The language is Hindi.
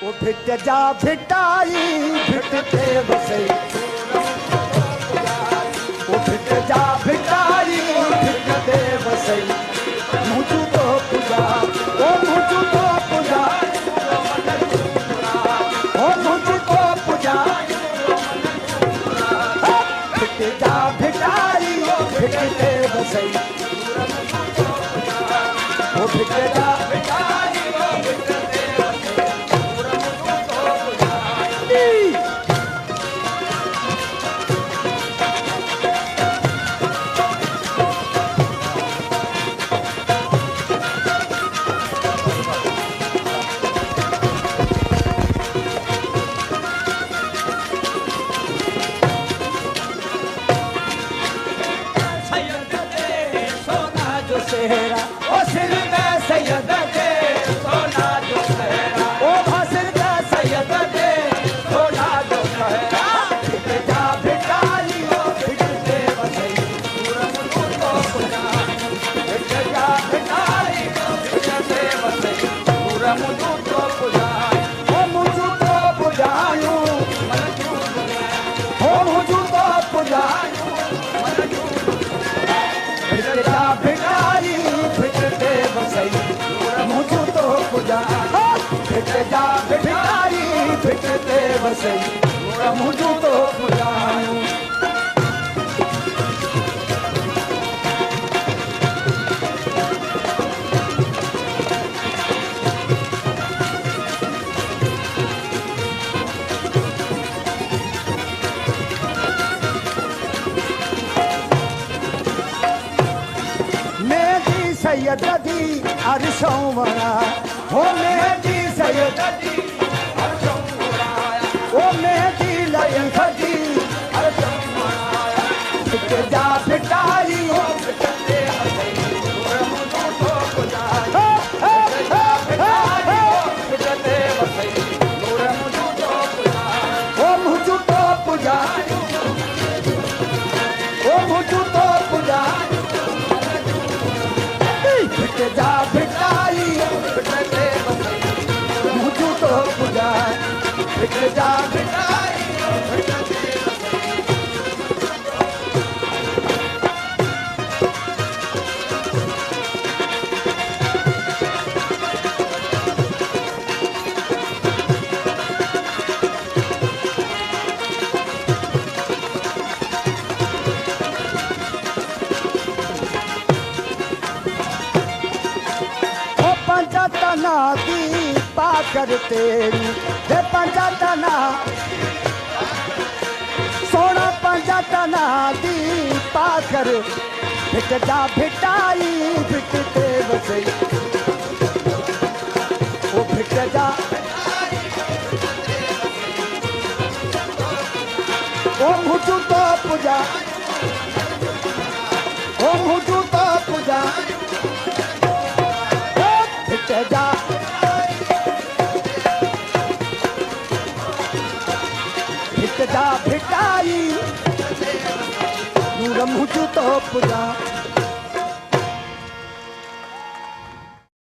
ओ भिट जा भिटाई भिटते बसई ओ भिट जा भिटाई भिटते बसई मुझू तो पूजा ओ मुझू तो पूजा ओ मुझू तो पूजा भिट जा भिटाई भिटते बसई ओ भिट जा भिटाई सेहरा ओ सिर में सैयद दे सोना जो सेहरा ओ भासिर का सैयद दे सोना जो सेहरा भिट जा भिटाई ओ भिटते बसई पूरा मुझू तो पूजा भिट जा भिटाई ओ भिटते बसई पूरा मुझू तो पूजा ओ मुझू तो पूजायूं मन जू ओ मुझू तो पूजायूं मन जू भिट जा भिटाई भिटते बसई मुझू तो पूजा भिट जा भिटाई भिटते बसई मुझू तो पूजायूं सैयद दी अरशों वरा हो मेहदी सैयद दी अरशों वरा ओ मेहदी लयन खदी अरशों वरा भिट जा भिटाई ओ भिटते बसई मुझू तो पूजा भिट जा भिटाई ओ भिटते बसई मुझू तो पूजा ओ मुझू तो पूजा ओ मुझू तो पूजा भिट जा भिटाई भिटते बसई मुझू तो पूजा भिट जा भिटाई भिटते पंचतना की पाकर तेरी हे पंचतना सोना पंचतना की पाकर भिट जा भिटाई भिटते बसई ओ भिट जा ओ मुझू तो पूजा ओ मुझू तो पूजा भिट जा भिट जा भिटाई मुझू तो पूजा